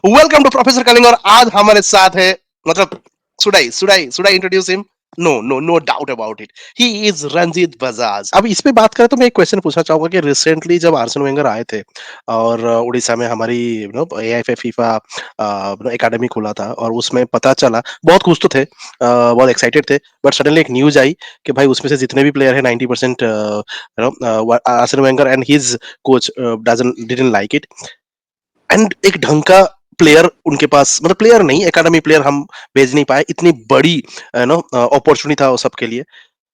Welcome to professor Kalinga और आज हमारे साथ है मतलब should I introduce him? No doubt about it. He is Ranjit Bajaj. अब इस पे बात करें तो मैं एक क्वेश्चन पूछना चाहूंगा कि रिसेंटली जब आर्सेन वेंगर आए थे और उड़ीसा में हमारी एआईएफए फीफा एकेडमी खोला था और उसमें पता चला बहुत खुश तो थे बहुत एक्साइटेड थे बट सडनली एक न्यूज आई कि भाई उसमें से जितने भी प्लेयर है 90% Arsene Wenger and his coach didn't like it and एक ढंग का प्लेयर उनके पास मतलब प्लेयर नहीं एकेडमी प्लेयर हम भेज नहीं पाए इतनी बड़ी नो अपॉर्चुनिटी था वो सबके लिए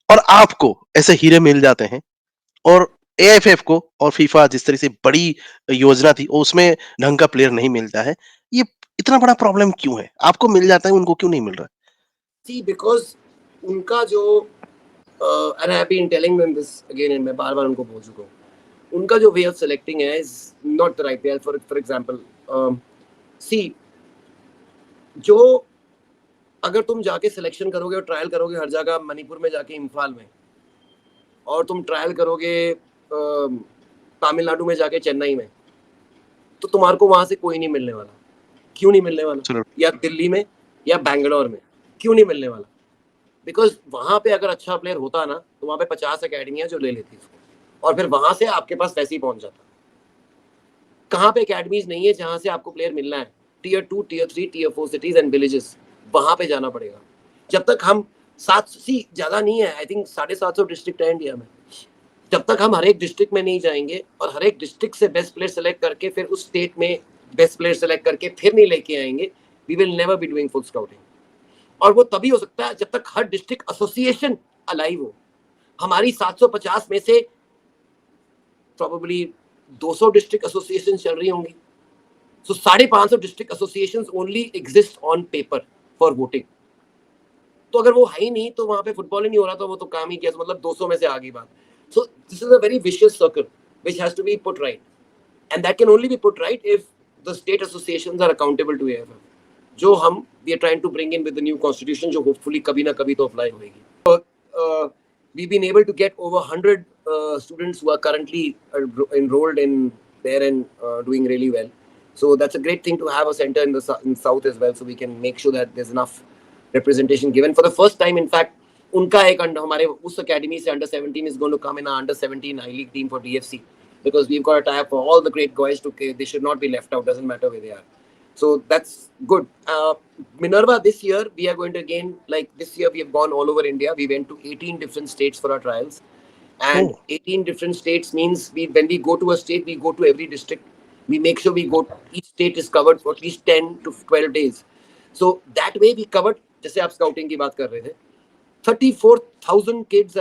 और आपको ऐसे हीरे मिल जाते हैं और एएफएफ को और फीफा जिस तरह से बड़ी योजना थी उसमें ढंग का प्लेयर नहीं मिलता है ये इतना बड़ा प्रॉब्लम क्यों है आपको मिल जाता है उनको क्यों नहीं मिल रहा See, because उनका जो and I have been telling them this again and मैं बार-बार उनको बोल चुका हूँ उनका जो way of selecting है is not the right way. For example, see, जो अगर तुम जाके सिलेक्शन करोगे और ट्रायल करोगे हर जगह मणिपुर में जाके इम्फाल में और तुम ट्रायल करोगे तमिलनाडु में जाके चेन्नई में तो तुम्हारे को वहां से कोई नहीं मिलने वाला. क्यों नहीं मिलने वाला? या दिल्ली में या बैंगलोर में क्यों नहीं मिलने वाला? बिकॉज वहां पे अगर अच्छा प्लेयर होता ना तो वहां पे 50 अकेडमियां जो ले लेती उसको और फिर वहां से आपके पास वैसे ही पहुंच जाता. कहाँ पे अकेडमीज नहीं है जहां से आपको प्लेयर मिलना है? Tier 2, tier 3, tier 4 cities and villages वहां पे जाना पड़ेगा. जब तक हम 700 ज्यादा नहीं है, आई थिंक 750 डिस्ट्रिक्ट है इंडिया में. जब तक हम हर एक डिस्ट्रिक्ट में नहीं जाएंगे और हर एक डिस्ट्रिक्ट से बेस्ट प्लेयर सेलेक्ट करके फिर उस स्टेट में बेस्ट प्लेयर सेलेक्ट करके फिर नहीं लेके आएंगे, we will never be doing full scouting. और वो तभी हो सकता है जब तक हर डिस्ट्रिक्ट एसोसिएशन अलाइव हो. हमारी 750 में से प्रोबेबली 200 डिस्ट्रिक्ट एसोसिएशन चल रही होंगी. सो 550 district associations only exist on paper for voting. तो अगर वो है ही नहीं तो वहां पे फुटबॉल ही नहीं हो रहा, तो वो तो काम ही किया. मतलब 200 में से आ गई बात. So this is a very vicious circle which has to be put right, and that can only be put right if the state associations are accountable to AFF, जो हम we are trying to bring in with the new constitution, जो hopefully कभी ना कभी तो apply होएगी. We've been able to get over 100 students who are currently enrolled in there and doing really well. So that's a great thing to have a center in the south as well, so we can make sure that there's enough representation given. For the first time, in fact, उनका एक हमारे उस academy से under 17 is going to come in our under 17 I League team for DFC, because we've got a tie-up for all the great guys to they should not be left out, doesn't matter where they are. So that's good. Minerva, this year we are going to again, like this year we have gone all over India. We went to 18 different states for our trials, and 18 different states means when we go to a state, we go to every district. We make sure we go, each state is covered for at least 10 to 12 days. So that way we covered, जैसे आप scouting की बात कर रहे थे, 34,000 kids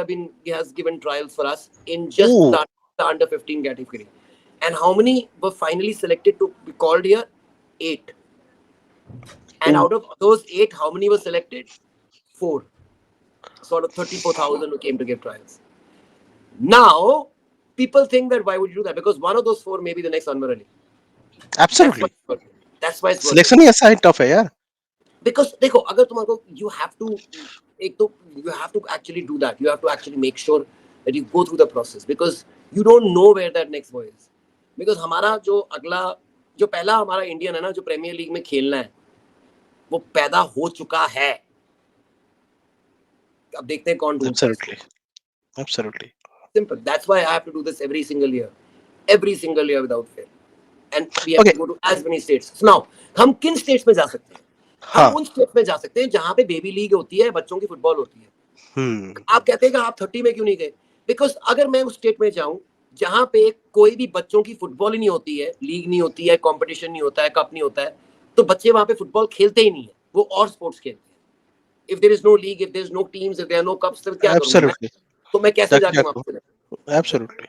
has given trials for us in just the under 15 category. And how many were finally selected to be called here? 8. And out of those 8, how many were selected? 4. So out of 34,000 who came to give trials. Now, people think that why would you do that? Because one of those 4 may be the next Anwar Ali. Absolutely. That's why it's selection ही ऐसा है tough है यार. Because देखो, अगर तुम्हारे you have to you have to actually do that. You have to actually make sure that you go through the process, because you don't know where that next boy is. Because हमारा जो पहला हमारा Indian है ना, जो premiere league में खेलना है, वो पैदा हो चुका है. अब देखते हैं कौन ढूंढता है. Absolutely. Simple. That's why I have to do this every single year without fail. And we have to go to as many states. So now, हम किन states में जा सकते हैं? हम उन स्टेट में जा सकते हैं जहां पे बेबी लीग होती है, बच्चों की फुटबॉल होती है. आप कहते हैं कि आप 30 में क्यों नहीं गए? बिकॉज अगर मैं उस स्टेट में जाऊं जहां पे कोई भी बच्चों की फुटबॉल ही नहीं होती है, लीग नहीं होती है, कंपटीशन नहीं होता है, कप नहीं होता है, तो बच्चे वहां पे फुटबॉल खेलते ही नहीं है, वो और स्पोर्ट्स खेलते हैं. If there is no league, if there is no teams, if there are no cups, तो क्या करूंगा? तो मैं कैसे जाके वहां पे? Absolutely.